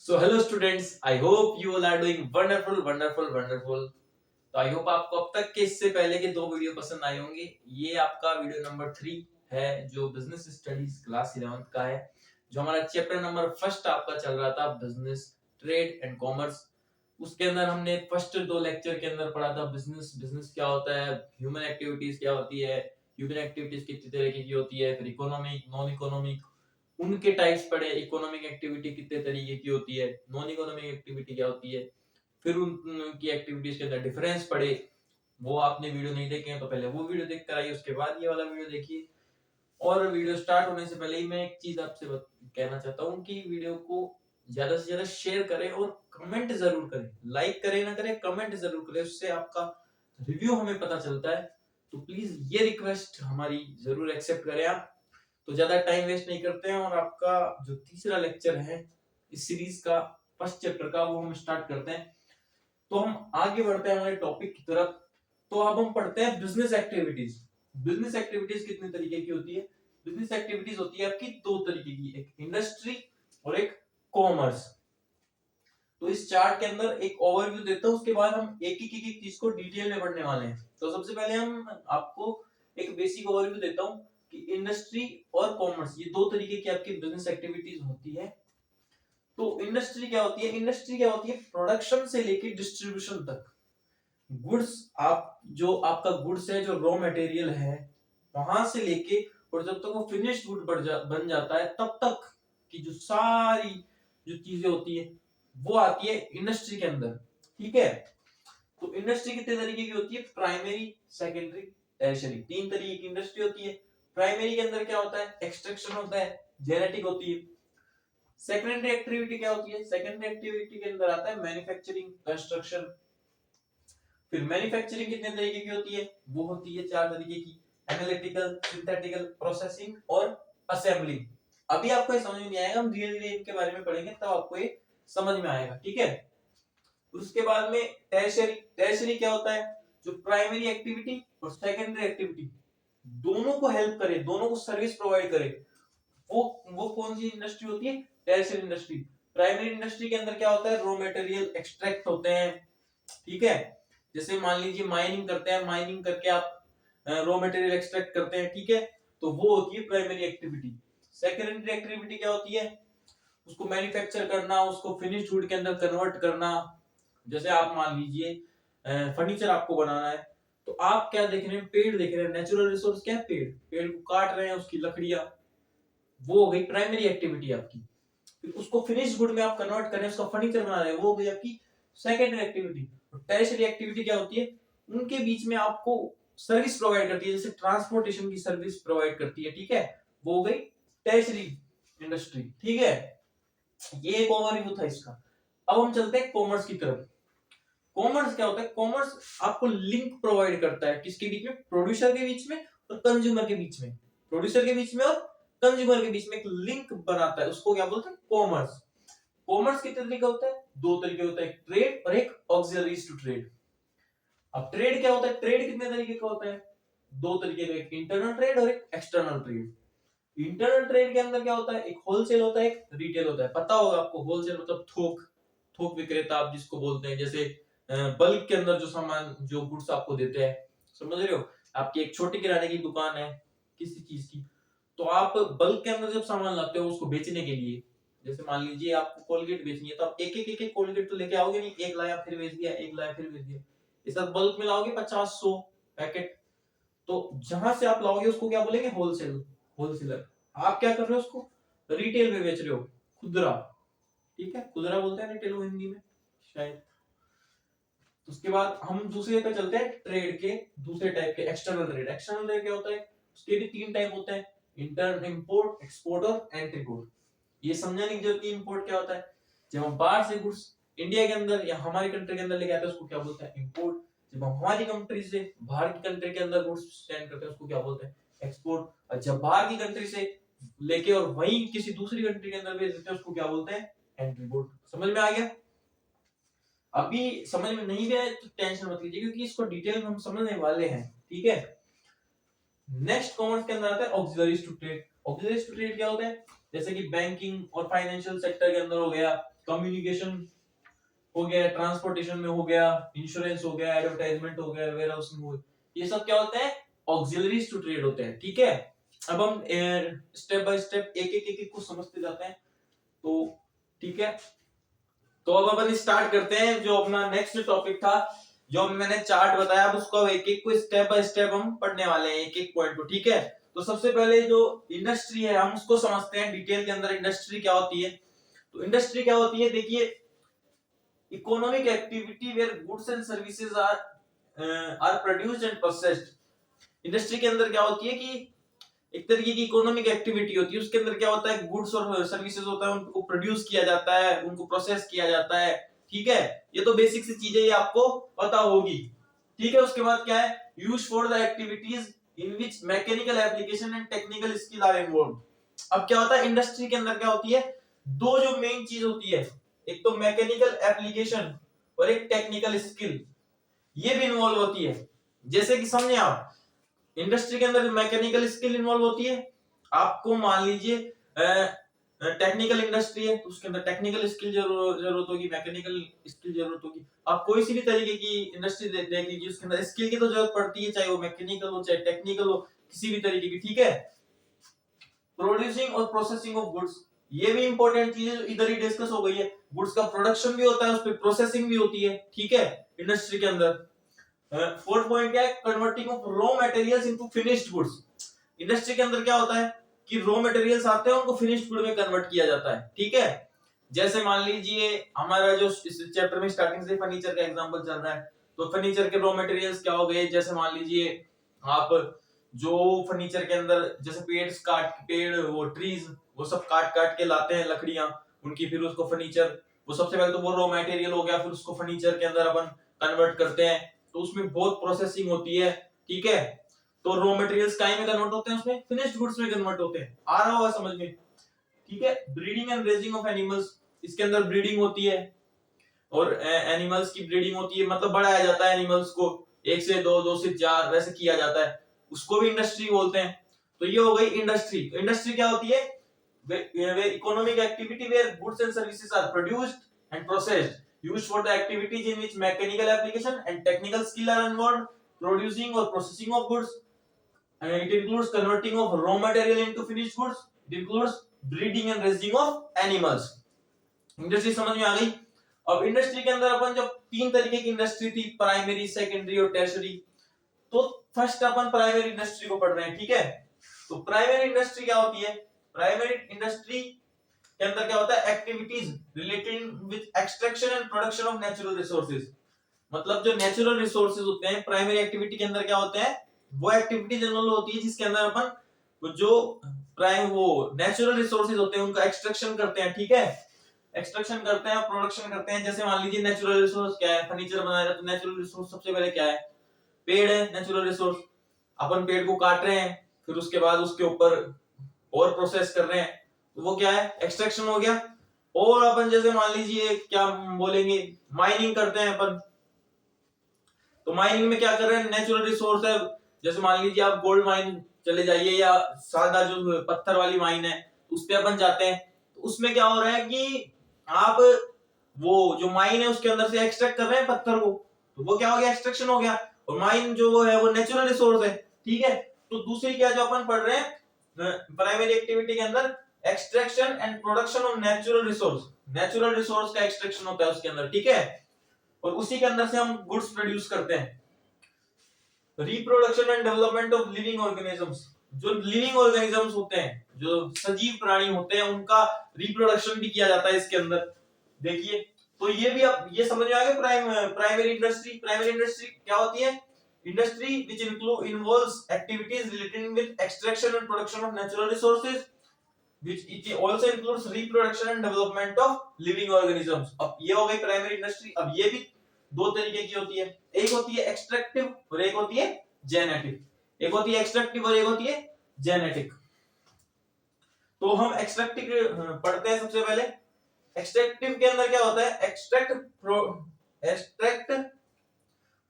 So hello students, I hope you all are doing wonderful. तो I hope आपको अब तक के इससे पहले के 2 वीडियो पसंद आए होंगे। ये आपका वीडियो नंबर 3 है जो बिजनेस स्टडीज क्लास 11th का है, जो हमारा चैप्टर नंबर फर्स्ट आपका चल रहा था बिजनेस ट्रेड एंड कॉमर्स। उसके अंदर हमने फर्स्ट 2 लेक्चर के अंदर पढ़ा था बिजनेस बिजनेस क्या होता है, ह्यूमन एक्टिविटीज क्या होती है, ह्यूमन एक्टिविटीज कितनी तरह की होती है, फिर इकोनॉमिक नॉन इकोनॉमिक उनके टाइप्स पढ़े, इकोनॉमिक एक्टिविटी कितने तरीके की होती है, नॉन इकोनॉमिक एक्टिविटी क्या होती है, फिर उनकी एक्टिविटीज के अंदर डिफरेंस पढ़े। वो आपने वीडियो नहीं देखे हैं तो पहले वो वीडियो देख कर आइए, उसके बाद ये वाला वीडियो देखिए। और वीडियो स्टार्ट होने से पहले ही मैं एक चीज आपसे कहना चाहता हूँ कि वीडियो को ज्यादा से ज्यादा शेयर करें और कमेंट जरूर करें। लाइक करें ना करें, कमेंट जरूर करें, उससे आपका रिव्यू हमें पता चलता है। तो प्लीज ये रिक्वेस्ट हमारी जरूर एक्सेप्ट करें आप। तो ज्यादा टाइम वेस्ट नहीं करते हैं और आपका जो तीसरा लेक्चर है इस सीरीज का, फर्स्ट चैप्टर का, वो हम स्टार्ट करते हैं। तो हम आगे बढ़ते हैं हमारे टॉपिक की तरफ। तो अब हम पढ़ते हैं बिजनेस एक्टिविटीज। बिजनेस एक्टिविटीज कितने तरीके की होती है? बिजनेस एक्टिविटीज होती है आपकी 2 तरीके की, एक इंडस्ट्री और एक कॉमर्स। तो इस चार्ट के अंदर एक ओवरव्यू देता हूं, उसके बाद हम एक चीज को डिटेल में पढ़ने वाले हैं। तो सबसे पहले हम आपको एक बेसिक ओवरव्यू देता हूं कि इंडस्ट्री और कॉमर्स ये 2 तरीके की आपकी बिजनेस एक्टिविटीज होती है। तो इंडस्ट्री क्या होती है? इंडस्ट्री क्या होती है? प्रोडक्शन से लेके डिस्ट्रीब्यूशन तक। गुड्स, आप जो आपका गुड्स है, जो रॉ मटेरियल है, वहां से लेके और जब तक वो फिनिश्ड गुड बन जाता है तब तक की जो सारी जो चीजें होती है वो आती है इंडस्ट्री के अंदर। ठीक है। तो इंडस्ट्री कितने तरीके की होती है? Primary, secondary, tertiary. 3 तरीके की इंडस्ट्री होती है। प्राइमरी के अंदर क्या होता है? एक्सट्रैक्शन होता है, जेनेटिक होती है। सेकेंडरी एक्टिविटी क्या होती है? सेकेंडरी एक्टिविटी के अंदर आता है मैन्युफैक्चरिंग, कंस्ट्रक्शन। फिर मैन्युफैक्चरिंग कितने तरीके की होती है? वो होती है 4 तरीके की, एनालिटिकल, सिंथेटिकल, प्रोसेसिंग और असेंबली। अभी आपको ये समझ में नहीं आएगा, हम धीरे धीरे इनके बारे में पढ़ेंगे तब आपको ये समझ में आएगा। ठीक है। उसके बाद में टर्शियरी। टर्शियरी क्या होता है? जो प्राइमरी एक्टिविटी और सेकेंडरी एक्टिविटी दोनों को हेल्प करे, दोनों को सर्विस प्रोवाइड करे, वो कौन सी इंडस्ट्री होती है? Tertiary industry. प्राइमरी इंडस्ट्री के अंदर क्या होता है? रॉ मटेरियल एक्सट्रैक्ट होते हैं। ठीक है। जैसे मान लीजिए माइनिंग करते हैं, माइनिंग करके आप रॉ मटेरियल एक्सट्रैक्ट करते हैं। ठीक है। तो वो होती है प्राइमरी एक्टिविटी। सेकेंडरी एक्टिविटी क्या होती है? उसको मैन्युफैक्चर करना, उसको फिनिश्ड गुड के अंदर कन्वर्ट करना। जैसे आप मान लीजिए फर्नीचर आपको बनाना है, तो आप क्या देख रहे हैं? पेड़ देख रहे हैं। नेचुरल रिसोर्स क्या है? पेड़। पेड़ को काट रहे हैं, उसकी लकड़ियां, वो हो गई प्राइमरी एक्टिविटी आपकी। फिर उसको फिनिश गुड में आप कन्वर्ट करें, उसका फर्नीचर बना रहे हैं, वो हो गई आपकी सेकेंडरी एक्टिविटी। और टर्शियरी एक्टिविटी क्या होती है? उनके बीच में आपको सर्विस प्रोवाइड करती है, जैसे ट्रांसपोर्टेशन की सर्विस प्रोवाइड करती है। ठीक है। वो हो गई टर्शियरी इंडस्ट्री। ठीक है। ये एक ओवरव्यू था इसका। अब हम चलते हैं कॉमर्स की तरफ। कॉमर्स क्या होता है? कॉमर्स आपको लिंक प्रोवाइड करता है, किसके बीच में? प्रोड्यूसर के बीच में और कंज्यूमर के बीच में। प्रोड्यूसर के बीच में और कंज्यूमर के बीच में एक लिंक बनाता है, उसको क्या बोलते हैं? कॉमर्स। कॉमर्स कितने तरीके का होता है? 2 तरीके होता है, एक ट्रेड और एक ऑक्सिलरीज टू ट्रेड। अब ट्रेड क्या होता है? ट्रेड कितने तरीके का होता है? 2 तरीके का, एक इंटरनल ट्रेड और एक एक्सटर्नल ट्रेड। इंटरनल ट्रेड के अंदर क्या होता है? एक होलसेल होता है, एक रिटेल होता है। पता होगा आपको, होलसेल मतलब थोक, थोक विक्रेता आप जिसको बोलते हैं। जैसे बल्क के अंदर जो सामान, जो गुड्स आपको देते हैं, समझ रहे हो? आपकी एक छोटी किराने की दुकान है किसी चीज की, तो आप बल्क के अंदर जब सामान लाते हो उसको बेचने के लिए, जैसे मान लीजिए आपको कोलगेट बेचनी है, तो आप एक एक कोलगेट तो लेके आओगे नहीं, एक लाया फिर बेच दिया, एक लाया फिर बेच दिया। इस बल्क में लाओगे 50-100 पैकेट, तो जहां से आप लाओगे उसको क्या बोलेंगे? Wholesale, wholesaler. आप क्या कर रहे हो? उसको रिटेल में बेच रहे हो, खुदरा। ठीक है, खुदरा बोलते हैं रिटेल को हिंदी में शायद। उसके बाद हम दूसरे पे चलते हैं, ट्रेड के दूसरे टाइप के, एक्सटर्नल ट्रेड। एक्सटर्नल ट्रेड क्या होता है? उसके भी 3 टाइप होते हैं, इंटर इंपोर्ट, एक्सपोर्ट और एंट्रीपोर्ट। ये समझने की जरूरत है इंपोर्ट क्या होता है। जब हम बाहर से गुड्स इंडिया के अंदर या हमारी कंट्री के अंदर लेके आते हैं उसको क्या बोलते हैं? इंपोर्ट। जब हम हमारी कंट्री से बाहर की कंट्री के अंदर गुड्स सेंड करते हैं उसको क्या बोलते हैं? एक्सपोर्ट। और जब बाहर की कंट्री से लेके और वहीं किसी दूसरी कंट्री के अंदर भेज देते हैं उसको क्या बोलते हैं? एंट्रीपोर्ट। समझ में आ गया? अभी समझ में नहीं गया तो टेंशन मत लीजिए, क्योंकि इसको डिटेल में हम समझने वाले हैं। ठीक है। नेक्स्ट कॉमर्स के अंदर आता है auxiliaries to trade. Auxiliaries to trade क्या होता है? जैसे कि बैंकिंग और फाइनेंशियल सेक्टर के अंदर हो गया, कम्युनिकेशन हो गया, ट्रांसपोर्टेशन में हो गया, इंश्योरेंस हो गया, एडवर्टाइजमेंट हो गया, वेयर हाउसिंग हो गया, ये सब क्या होते हैं, ऑक्सिलरीज टू ट्रेड होते हैं। ठीक है, अब हम स्टेप बाय स्टेप एक एक को समझते जाते हैं। तो ठीक है, तो अब अपन स्टार्ट करते हैं जो अपना नेक्स्ट टॉपिक था, जो मैंने चार्ट बताया, अब उसको एक एक को स्टेप बाय स्टेप हम पढ़ने वाले हैं, एक एक पॉइंट को। ठीक है, तो सबसे पहले जो इंडस्ट्री है हम उसको समझते हैं डिटेल के अंदर। इंडस्ट्री क्या होती है, तो इंडस्ट्री क्या होती है, देखिए, economic activity where goods and services are produced and processed. Industry के अंदर क्या होती है कि एक तरीके की इकोनॉमिक एक्टिविटी होती है, उसके अंदर क्या होता है, गुड्स और सर्विसेज होता है, उनको प्रोड्यूस किया जाता है, उनको प्रोसेस किया जाता है। ठीक है, ये तो बेसिक सी चीजें ये आपको पता होगी। ठीक है, उसके बाद क्या है, use for the activities in which mechanical application and technical skill are involve. अब क्या होता है, इंडस्ट्री के अंदर क्या होती है, दो जो मेन चीज होती है, एक तो मैकेनिकल एप्लीकेशन और एक टेक्निकल स्किल, ये भी इन्वॉल्व होती है। जैसे कि समझे आप, इंडस्ट्री के अंदर मैकेनिकल स्किल इन्वॉल्व होती है। आपको मान लीजिए टेक्निकल इंडस्ट्री है, तो उसके अंदर टेक्निकल स्किल जरूरत होगी, मैकेनिकल स्किल जरूरत होगी। आप कोई सी भी तरीके की इंडस्ट्री देख लीजिए, उसके अंदर स्किल की तो जरूरत पड़ती है, चाहे वो मैकेनिकल हो चाहे टेक्निकल हो, किसी भी तरीके की। ठीक है, प्रोड्यूसिंग और प्रोसेसिंग ऑफ गुड्स, ये भी इंपॉर्टेंट चीज है, इधर ही डिस्कस हो गई है। गुड्स का प्रोडक्शन भी होता है, उस पर प्रोसेसिंग भी होती है। ठीक है, इंडस्ट्री के अंदर फोर्थ पॉइंट क्या है, converting of raw materials into finished goods. Industry के अंदर क्या होता है कि रॉ मटेरियल्स आते हैं, उनको फिनिश्ड गुड में कन्वर्ट किया जाता है। ठीक है, जैसे मान लीजिए हमारा जो इस चैप्टर में स्टार्टिंग से फर्नीचर का एग्जांपल चल रहा है, तो फर्नीचर के रॉ मटेरियल्स क्या हो गए, जैसे मान लीजिए आप जो फर्नीचर के अंदर जैसे पेड़ वो ट्रीज वो सब काट काट के लाते हैं, लकड़ियां उनकी, फिर उसको फर्नीचर, वो सबसे पहले तो वो रॉ मटेरियल हो गया, फिर उसको फर्नीचर के अंदर अपन कन्वर्ट करते हैं, तो उसमें बहुत प्रोसेसिंग होती है। ठीक है, तो रॉ मटेरियल्स काई में कन्वर्ट होते हैं, उसमें फिनिश्ड गुड्स में कन्वर्ट होते हैं। आ रहा होगा समझ में। ठीक है, breeding and raising of animals, इसके अंदर ब्रीडिंग होती है और एनिमल्स की ब्रीडिंग होती है, मतलब बढ़ाया जाता है एनिमल्स को, 1 से 2, 2 से 4 वैसे किया जाता है, उसको भी इंडस्ट्री बोलते हैं। तो ये हो गई इंडस्ट्री। तो इंडस्ट्री क्या होती है, वे economic activity where goods and services are produced and processed, used for the activities in which mechanical application and technical skill are involved, producing or processing of goods, and it includes converting of raw material into finished goods, it includes breeding and raising of animals। Industry समझ में आ गई। अब industry के अंदर अपन जब 3 तरीके की industry थी, प्राइमरी, सेकेंडरी और टर्शियरी, तो फर्स्ट अपन प्राइमरी इंडस्ट्री को पढ़ रहे हैं। ठीक है, तो प्राइमरी इंडस्ट्री क्या होती है, प्राइमरी इंडस्ट्री के अंदर क्या होता है, activities related with extraction and production of natural resources. मतलब जो नेचुरल रिसोर्सेज होते हैं प्राइमरी एक्टिविटी के अंदर क्या होते हैं, वो एक्टिविटी जनरल होती है जिसके अंदर अपन जो प्राइम वो नेचुरल रिसोर्सेज होते हैं उनका एक्सट्रैक्शन करते हैं। ठीक है, एक्सट्रैक्शन करते हैं, प्रोडक्शन करते हैं। जैसे मान लीजिए नेचुरल रिसोर्स क्या है, फर्नीचर बना रहे हैं, तो नेचुरल रिसोर्स सबसे पहले क्या है, पेड़ है नेचुरल रिसोर्स। अपन पेड़ को काट रहे हैं, फिर उसके बाद उसके ऊपर और प्रोसेस कर रहे हैं, तो वो क्या है, एक्सट्रैक्शन हो गया। और अपन जैसे मान लीजिए क्या बोलेंगे, माइनिंग करते हैं अपन, तो माइनिंग में क्या कर रहे हैं, नेचुरल रिसोर्स है, जैसे मान लीजिए आप गोल्ड माइन चले जाइए या सादा जो पत्थर वाली माइन है उस पे अपन जाते हैं, तो उसमें क्या हो रहा है कि आप वो जो माइन है उसके अंदर से एक्सट्रैक्ट कर रहे हैं पत्थर को, तो वो क्या हो गया, एक्सट्रैक्शन हो गया। और माइन जो वो है वो नेचुरल रिसोर्स है। ठीक है, तो दूसरी क्या जो अपन पढ़ रहे हैं प्राइमरी एक्टिविटी के अंदर, extraction and production of natural resource, natural resource का एक्सट्रैक्शन होता है उसके अंदर। ठीक है, और उसी के अंदर से हम गुड्स प्रोड्यूस करते हैं। Reproduction and development of living organisms, जो लिविंग ऑर्गेनिजम्स होते हैं, जो सजीव प्राणी होते हैं, उनका रिप्रोडक्शन भी किया जाता है इसके अंदर। देखिए, तो ये भी अब ये समझ में आ गया प्राइमरी इंडस्ट्री। प्राइमरी इंडस्ट्री क्या होती है, industry which involves activities related with extraction and production of natural resources, which it also includes reproduction and development of living organisms। अब ये हो गई प्राइमरी इंडस्ट्री। अब ये भी दो तरीके की होती है, एक होती है एक्सट्रैक्टिव और एक होती है जेनेटिक। एक होती है एक्सट्रैक्टिव और एक होती है जेनेटिक। तो हम एक्सट्रैक्टिव पढ़ते हैं सबसे पहले। एक्सट्रैक्टिव के अंदर क्या होता है, extract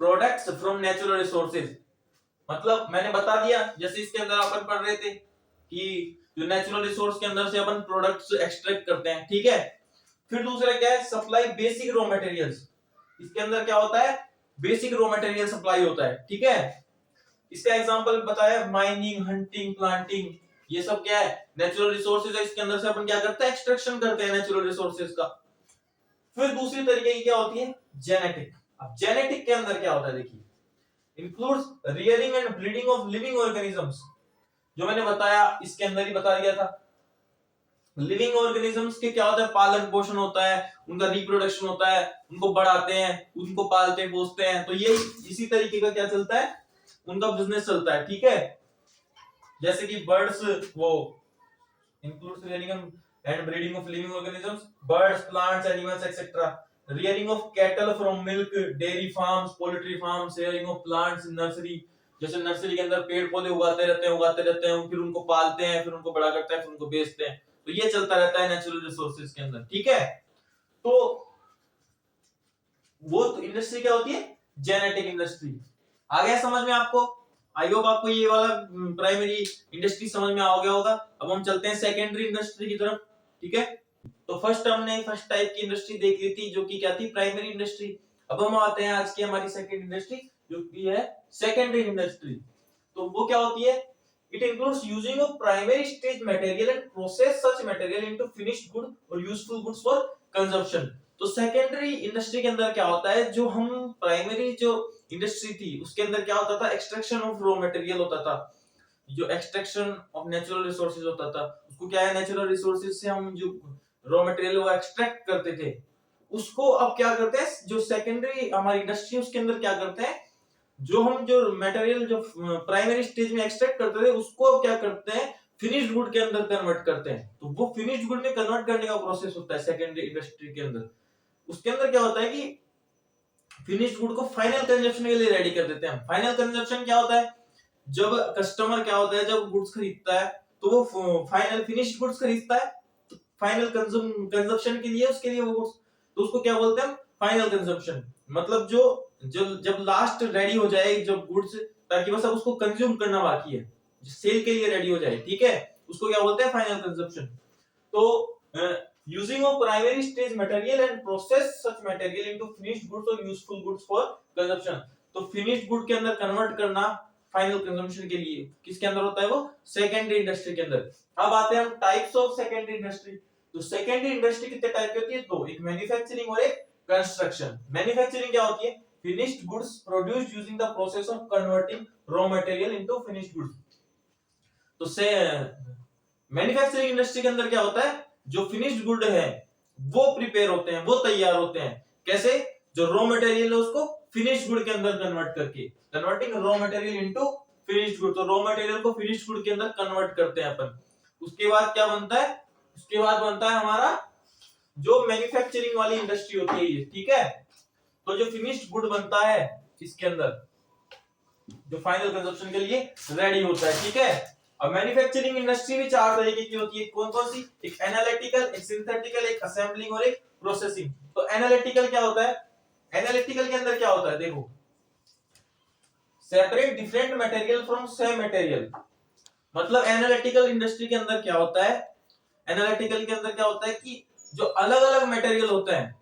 products from natural resources. मतलब मैंने बता दिया, जैसे इसके अंदर अपन पढ़ रहे थे कि जो नेचुरल रिसोर्स के अंदर से अपन प्रोडक्ट्स एक्सट्रैक्ट करते हैं। ठीक है, फिर दूसरा क्या है, सप्लाई बेसिक रॉ मटेरियल्स। इसके अंदर क्या होता है, बेसिक रॉ मटेरियल सप्लाई होता है, ठीक है। इसका एग्जांपल बताया, माइनिंग, हंटिंग, प्लांटिंग, ये सब क्या है, नेचुरल रिसोर्सेज है। इसके अंदर से अपन क्या करते हैं, एक्सट्रैक्शन करते हैं नेचुरल रिसोर्सेज का। फिर दूसरी तरीके की क्या होती है, जेनेटिक। अब जेनेटिक के अंदर क्या होता है, देखिए, includes rearing and breeding of living organisms, जो मैंने बताया इसके अंदर ही बता दिया था। लिविंग ऑर्गेनिजम्स के क्या होता है, पालन पोषण होता है, उनका रिप्रोडक्शन होता है, उनको बढ़ाते हैं, उनको पालते पोसते हैं। तो ये इसी तरीके का क्या चलता है, उनका बिजनेस चलता है, ठीक है। जैसे कि बर्ड्स, वो includes rearing and breeding of living organisms, birds, plants, animals etcetera, rearing of cattle from milk, dairy farms, poultry farms, rearing of plants in nursery, जैसे नर्सरी के अंदर पेड़ पौधे उगाते रहते हैं, फिर उनको पालते हैं, फिर उनको बड़ा करते हैं, फिर उनको बेचते हैं। तो ये चलता रहता है नेचुरल रिसोर्सेज के अंदर, ठीक है। तो वो तो इंडस्ट्री क्या होती है, जेनेटिक इंडस्ट्री। आ गया समझ में आपको? आई होप आपको ये वाला प्राइमरी इंडस्ट्री समझ में आ गया होगा। अब हम चलते हैं सेकेंडरी इंडस्ट्री की तरफ, ठीक है। तो हमने फर्स्ट टाइप की इंडस्ट्री देख ली थी, जो कि क्या थी, प्राइमरी इंडस्ट्री। अब हम आते हैं आज की हमारी सेकेंड इंडस्ट्री, जो कि है सेकेंडरी इंडस्ट्री। तो वो क्या होती है, it includes using of primary stage material and process such material into finished good और यूजफुल गुड्स फॉर कंजम्पशन। तो सेकेंडरी इंडस्ट्री के अंदर क्या होता है, जो हम प्राइमरी जो इंडस्ट्री थी उसके अंदर क्या होता था, एक्सट्रैक्शन ऑफ रॉ मटेरियल होता था, जो एक्सट्रैक्शन ऑफ नेचुरल रिसोर्सेज होता था। उसको क्या है, नेचुरल रिसोर्सेज से हम जो रॉ मटेरियल वो एक्सट्रैक्ट करते थे, उसको अब क्या करते हैं, जो सेकेंडरी हमारी इंडस्ट्री उसके अंदर क्या करते हैं, जो हम जो मटेरियल जो प्राइमरी स्टेज में एक्सट्रैक्ट करते थे उसको अब क्या करते हैं, फिनिश्ड गुड के अंदर कन्वर्ट करते हैं। तो वो फिनिश्ड गुड में कन्वर्ट करने का प्रोसेस होता है सेकेंडरी इंडस्ट्री के अंदर। उसके अंदर क्या होता है कि फिनिश्ड गुड को फाइनल कंजप्शन के लिए रेडी कर देते हैं। फाइनल कंजप्शन क्या होता है, जब कस्टमर क्या होता है, जब गुड्स खरीदता है तो वो फाइनल फिनिश्ड गुड्स खरीदता है, तो फाइनल कंजप्शन के लिए उसके लिए वो गुड्स, तो उसको क्या बोलते हैं, फाइनल कंजप्शन। मतलब जो जब लास्ट रेडी हो जाए जब गुड्स, ताकि बस अब उसको कंज्यूम करना बाकी है, सेल के लिए रेडी हो जाए, ठीक है, उसको क्या बोलते हैं, फाइनल कंजप्शन। तो using of primary stage material and process such material into finished goods or useful goods for consumption। तो finished good के अंदर कन्वर्ट करना फाइनल कंजम्पशन के लिए किसके अंदर होता है, वो सेकेंडरी इंडस्ट्री के अंदर। अब आते हैं हम टाइप्स ऑफ सेकेंडरी इंडस्ट्री। तो सेकेंडरी इंडस्ट्री कितने टाइप की होती है, दो, एक मैन्युफैक्चरिंग और एक कंस्ट्रक्शन। मैन्युफैक्चरिंग क्या होती है, finished goods produced using the process of converting raw material into finished goods. तो से मैन्युफैक्चरिंग इंडस्ट्री के अंदर क्या होता है, जो फिनिश्ड गुड है वो प्रिपेयर होते हैं, वो तैयार होते हैं, कैसे, जो रॉ मटेरियल है उसको फिनिश्ड गुड के अंदर कन्वर्ट करके, converting raw material into finished good. तो रॉ मटेरियल को फिनिश्ड गुड के अंदर कन्वर्ट करते हैं अपन। उसके बाद क्या बनता है, उसके बाद बनता है हमारा जो मैन्युफैक्चरिंग वाली इंडस्ट्री होती है ये, ठीक है। तो जो फिनिश्ड गुड बनता है इसके अंदर, जो फाइनल कंजप्शन के लिए रेडी होता है, ठीक है। अब मैन्युफैक्चरिंग इंडस्ट्री भी चार तरीके की होती है, कौन कौन सी, एक एनालिटिकल, एक सिंथेटिकल, एक असेंबलिंग और एक प्रोसेसिंग। तो एनालिटिकल क्या होता है, एनालिटिकल के अंदर क्या होता है, देखो, separate different material from same material. मतलब एनालिटिकल इंडस्ट्री के अंदर क्या होता है, एनालिटिकल के अंदर क्या होता है कि जो अलग अलग मटेरियल होता है,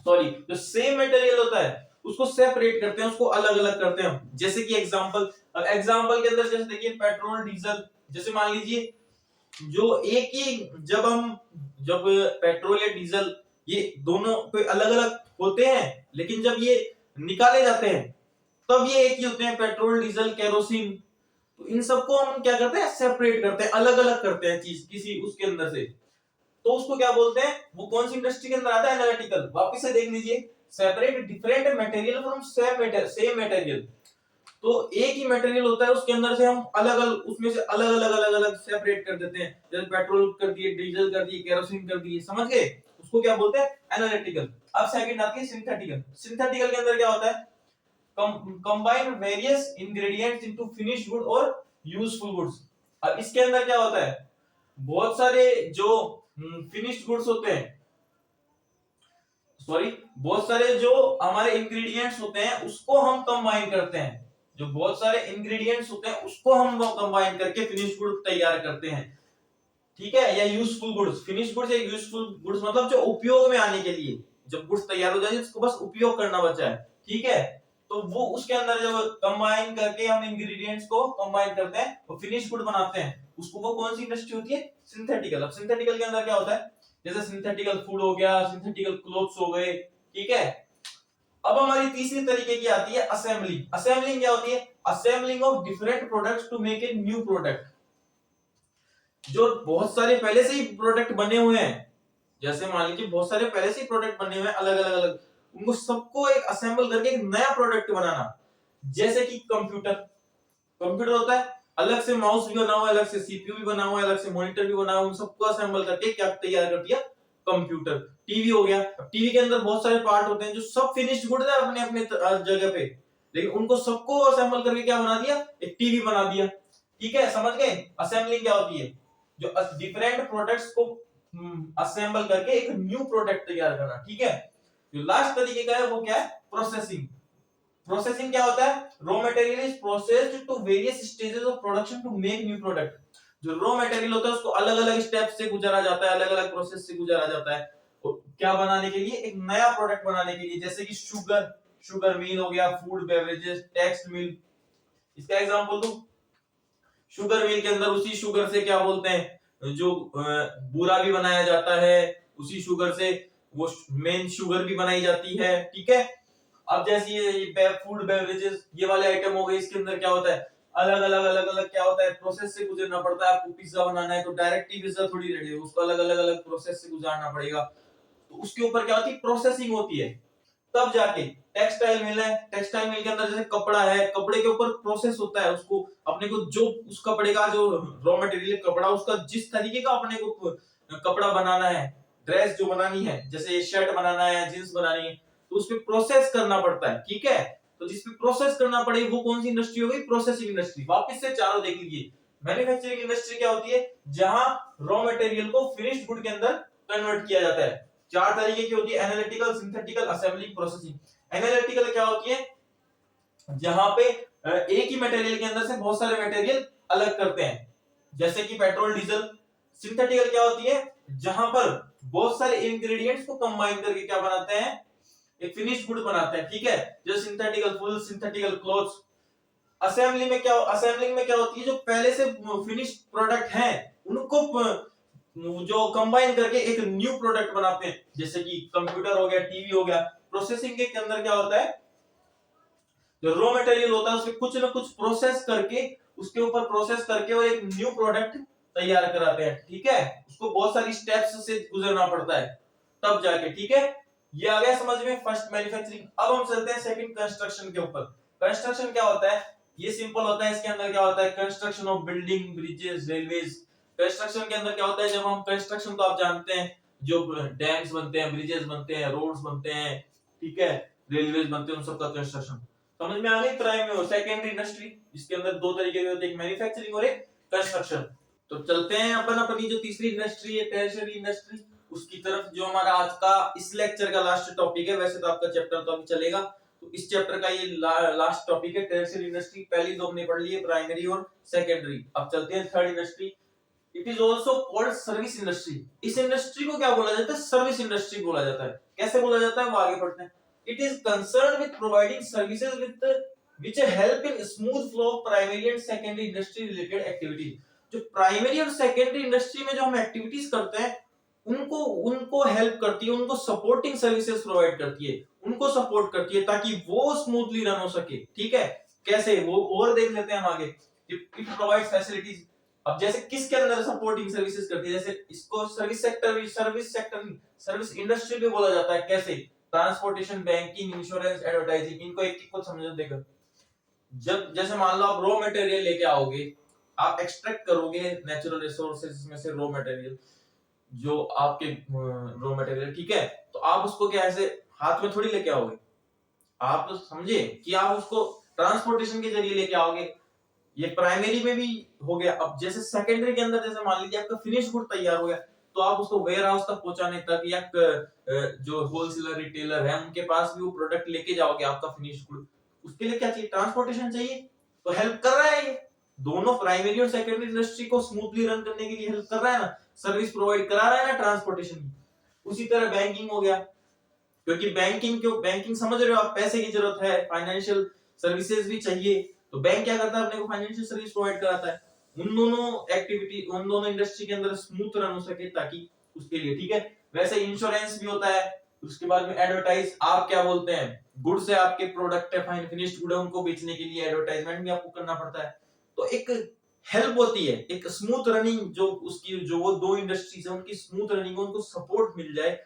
सॉरी, जो सेम मटेरियल होता है उसको सेपरेट करते हैं, उसको अलग अलग करते हैं। जैसे कि एग्जांपल के अंदर जैसे देखिए पेट्रोल डीजल, जैसे मान लीजिए जो एक ही, जब पेट्रोल या डीजल ये दोनों कोई अलग अलग होते हैं, लेकिन जब ये निकाले जाते हैं तब ये एक ही होते हैं, पेट्रोल डीजल केरोसिन। तो इन सबको हम क्या करते हैं, सेपरेट करते हैं, अलग अलग करते हैं चीज किसी उसके अंदर से। तो उसको क्या बोलते हैं, वो कौन सी इंडस्ट्री के अंदर आता है, एनालिटिकल। वापस से देख लीजिए, separate different material from same material. तो एक ही मटेरियल होता है, उसके अंदर से हम अलग अलग, उसमें से अलग अलग सेपरेट कर देते हैं। जैसे पेट्रोल कर दिए, डीजल कर दिए, केरोसिन कर दिए, समझ गए, उसको क्या बोलते हैं, एनालिटिकल। अब सेकंड आती है सिंथेटिकल। सिंथेटिकल के अंदर क्या होता है, combine various ingredients into finished good और यूजफुल गुड्स। अब इसके अंदर क्या होता है, बहुत सारे जो फिनिश्ड गुड्स होते हैं, सॉरी, बहुत सारे जो हमारे इंग्रेडिएंट्स होते हैं उसको हम कंबाइन करते हैं, जो बहुत सारे इंग्रेडिएंट्स होते हैं उसको हम कंबाइन करके फिनिश गुड तैयार करते हैं। ठीक है, या यूजफुल गुड्स। फिनिश गुड्स या यूजफुल गुड्स मतलब जो उपयोग में आने के लिए, जब गुड्स तैयार हो जाए उसको बस उपयोग करना बचा है, ठीक है, तो वो उसके अंदर जब कंबाइन करके हम इंग्रेडिएंट्स को कंबाइन करते हैं तो फिनिश गुड बनाते हैं, उसको वो कौन सी इंडस्ट्री होती है? सिंथेटिकल। अब सिंथेटिकल के अंदर क्या होता है? जैसे सिंथेटिकल फूड हो गया, सिंथेटिकल क्लोथ्स हो गए, ठीक है। अब हमारी तीसरी तरीके की आती है असेंबलिंग। असेंबलिंग क्या होती है? Assembling of different products to make a new product. जो बहुत सारे पहले से ही प्रोडक्ट बने हुए हैं, जैसे मान लीजिए बहुत सारे पहले से ही प्रोडक्ट बने हुए हैं अलग अलग अलग, उनको सबको एक असेंबल करके एक नया प्रोडक्ट बनाना। जैसे कि कंप्यूटर, कंप्यूटर होता है, अलग से माउस भी बना हुआ है, अलग से सीपीयू भी बना हुआ है, अलग से मॉनिटर भी बना हुआ है, उन सबको असेंबल करके क्या तैयार कर दिया? कंप्यूटर। टीवी हो गया, टीवी के अंदर बहुत सारे पार्ट होते हैं जो सब फिनिश्ड गुड है अपने अपने जगह पे, लेकिन उनको सबको असेंबल करके क्या बना दिया? एक टीवी बना दिया। ठीक है, समझ गए असेंबलिंग क्या होती है? जो डिफरेंट प्रोडक्ट्स को असेंबल करके एक न्यू प्रोडक्ट तैयार करना। ठीक है, जो लास्ट तरीके का है वो क्या है? प्रोसेसिंग। प्रोसेसिंग क्या होता है? Raw material is processed to various stages of production to make new product. जो रॉ मटेरियल होता है उसको अलग अलग स्टेप से गुजारा जाता है, अलग अलग प्रोसेस से गुजारा जाता है, और क्या बनाने के लिए? एक नया प्रोडक्ट बनाने के लिए। जैसे कि शुगर, शुगर मिल हो गया, फूड बेवरेजेस, टेक्स्ट मिल, इसका एग्जांपल दूं, शुगर मिल के अंदर उसी शुगर से क्या बोलते हैं, जो बूरा भी बनाया जाता है, उसी शुगर से वो मेन शुगर भी बनाई जाती है। ठीक है, अब जैसे ये फूड बेवरेजेस ये वाले आइटम हो गए, इसके अंदर क्या होता है? अलग अलग अलग अलग क्या होता है? प्रोसेस से गुजरना पड़ता है। आपको पिज्जा बनाना है तो डायरेक्ट ही पिज्जा थोड़ी रेडी है, उसको अलग अलग अलग प्रोसेस से गुजारना पड़ेगा, तो उसके ऊपर क्या होती है? प्रोसेसिंग होती है। तब जाके टेक्सटाइल मिल है, टेक्सटाइल मिल के अंदर जैसे कपड़ा है, कपड़े के ऊपर प्रोसेस होता है, उसको अपने को जो उस कपड़े का जो रॉ मटेरियल कपड़ा, उसका जिस तरीके का अपने को कपड़ा बनाना है, ड्रेस जो बनानी है, जैसे शर्ट बनाना है, जींस बनानी है, तो उसपे प्रोसेस करना पड़ता है। ठीक है, तो जिसपे प्रोसेस करना पड़े वो कौन सी इंडस्ट्री हो गई? Processing industry. वापस से चारों देख लीजिए। मैन्युफैक्चरिंग इंडस्ट्री क्या होती है? जहां रॉ मटेरियल को फिनिश्ड गुड के अंदर कन्वर्ट किया जाता है। चार तरीके की होती है, analytical, synthetical, assembling, processing. Analytical क्या होती है? जहां पे एक ही मटेरियल के अंदर से बहुत सारे मटेरियल अलग करते हैं, जैसे कि पेट्रोल, डीजल। सिंथेटिकल क्या होती है? जहां पर बहुत सारे इंग्रेडिएंट्स को कंबाइन करके क्या बनाते हैं? एक फिनिश गुड बनाते हैं। ठीक है, जो synthetical full, synthetical clothes. Assembling में क्या होती है? जो पहले से फिनिश प्रोडक्ट हैं उनको जो कंबाइन करके एक न्यू प्रोडक्ट बनाते हैं, जैसे कि कंप्यूटर हो गया, टीवी हो गया। प्रोसेसिंग के अंदर क्या होता है? जो रॉ मटेरियल होता है उसमें कुछ ना कुछ प्रोसेस करके, उसके ऊपर प्रोसेस करके और एक न्यू प्रोडक्ट तैयार कराते हैं। ठीक है, उसको बहुत सारी स्टेप्स से गुजरना पड़ता है तब जाके। ठीक है, ये आ गया समझ में फर्स्ट मैन्युफैक्चरिंग। अब हम चलते हैं सेकंड कंस्ट्रक्शन के ऊपर। कंस्ट्रक्शन क्या होता है? ये सिंपल होता है। इसके अंदर क्या होता है? Construction of building, bridges, railways. Construction के अंदर क्या होता है? जब हम कंस्ट्रक्शन तो आप जानते हैं, जो डैम्स बनते हैं, ब्रिजेस बनते हैं, रोड्स बनते हैं, ठीक है, रेलवेज बनते हैं, उन सबका कंस्ट्रक्शन। समझ में आ गई? प्राइमरी और सेकेंडरी इंडस्ट्री, इसके अंदर दो तरीके के होते हैं, एक मैन्युफैक्चरिंग और एक कंस्ट्रक्शन। तो चलते हैं अपन अपनी जो तीसरी इंडस्ट्री है, टर्शियरी इंडस्ट्री, उसकी तरफ, जो हमारा आज का इस लेक्चर का लास्ट टॉपिक है। वैसे तो आपका चैप्टर तो अभी चलेगा, तो इस चैप्टर का ये लास्ट टॉपिक है, टर्शियरी इंडस्ट्री। पहली दो हमने पढ़ ली है, प्राइमरी और सेकेंडरी। अब चलते हैं third industry. It is also called service industry. इस इंडस्ट्री को क्या बोला जाता है? सर्विस इंडस्ट्री बोला जाता है। कैसे बोला जाता है वो आगे पढ़ते हैं। It is concerned with providing services with which help in smooth flow of primary and secondary industry related activities। जो प्राइमरी और सेकेंडरी इंडस्ट्री में जो हम एक्टिविटीज करते हैं उनको उनको हेल्प करती है, उनको सपोर्टिंग सर्विसेज प्रोवाइड करती है, उनको सपोर्ट करती है ताकि वो स्मूथली रन हो सके। ठीक है, कैसे वो और देख लेते हैं हम आगे। It provides facilities. अब जैसे किसके अंदर सपोर्टिंग सर्विसेज करती है? जैसे इसको सर्विस सेक्टर, सर्विस इंडस्ट्री भी बोला जाता है। कैसे? Transportation, banking, insurance, advertising. इनको एक एक को समझो। देखो, जब जैसे मान लो आप रॉ मटेरियल लेके आओगे, आप एक्सट्रैक्ट करोगे नेचुरल रिसोर्सेज में से रॉ मटेरियल, जो आपके रॉ मटेरियल, ठीक है, तो आप उसको क्या ऐसे हाथ में थोड़ी लेके आओगे, आप तो समझे कि आप उसको ट्रांसपोर्टेशन के जरिए लेके आओगे। ये प्राइमरी में भी हो गया। अब जैसे सेकेंडरी के अंदर, जैसे मान लीजिए आपका फिनिश गुड तैयार हो गया, तो आप उसको वेयर हाउस तक पहुंचाने तक, या जो होलसेलर रिटेलर है उनके पास भी वो प्रोडक्ट लेके जाओगे आपका फिनिश गुड। उसके लिए क्या चाहिए? ट्रांसपोर्टेशन चाहिए। तो हेल्प कर रहा है ये, दोनों प्राइमरी और सेकेंडरी इंडस्ट्री को स्मूथली रन करने के लिए हेल्प कर रहा है ना, सर्विस प्रोवाइड करा रहा है ना ट्रांसपोर्टेशन की। उसी तरह बैंकिंग हो गया, क्योंकि बैंकिंग समझ रहे हो आप, पैसे की जरूरत है, फाइनेंशियल सर्विसेज भी चाहिए, तो बैंक क्या करता है, अपने को फाइनेंशियल सर्विस प्रोवाइड कराता है। उन दोनों एक्टिविटी, उन दोनों इंडस्ट्री के अंदर स्मूथ रन हो सके ताकि उसके लिए, ठीक है। वैसे इंश्योरेंस भी होता है, उसके बाद में एडवर्टाइज, आप क्या बोलते हैं, गुड्स है, आपके प्रोडक्ट है, फाइन फिनिश्ड गुड है, उनको बेचने के लिए एडवर्टाइजमेंट भी आपको करना पड़ता है। तो एक हेल्प होती है, एक स्मूथ रनिंग, जो उसकी जो वो दो इंडस्ट्रीज है उनकी स्मूथ रनिंग, उनको सपोर्ट मिल जाए,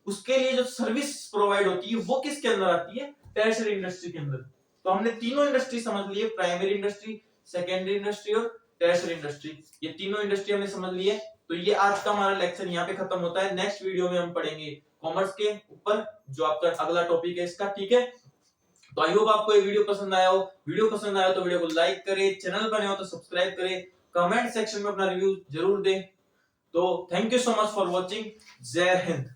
उसके लिए जो सर्विस प्रोवाइड होती है वो किसके अंदर आती है, टर्शियरी इंडस्ट्री के अंदर। तो हमने तीनों इंडस्ट्री समझ लिए, प्राइमरी इंडस्ट्री, सेकेंडरी इंडस्ट्री और टर्शियरी इंडस्ट्री, ये तीनों इंडस्ट्री हमने समझ ली है। तो ये आज का हमारा लेक्चर यहाँ पे खत्म होता है। नेक्स्ट वीडियो में हम पढ़ेंगे कॉमर्स के ऊपर, जो आपका अगला टॉपिक है इसका, ठीक है। तो आई होप आपको ये वीडियो पसंद आया हो। वीडियो पसंद आया तो वीडियो को लाइक करें, चैनल पर नए हो तो सब्सक्राइब करें, कमेंट सेक्शन में अपना रिव्यू जरूर दें। तो thank you so much for watching. जय हिंद।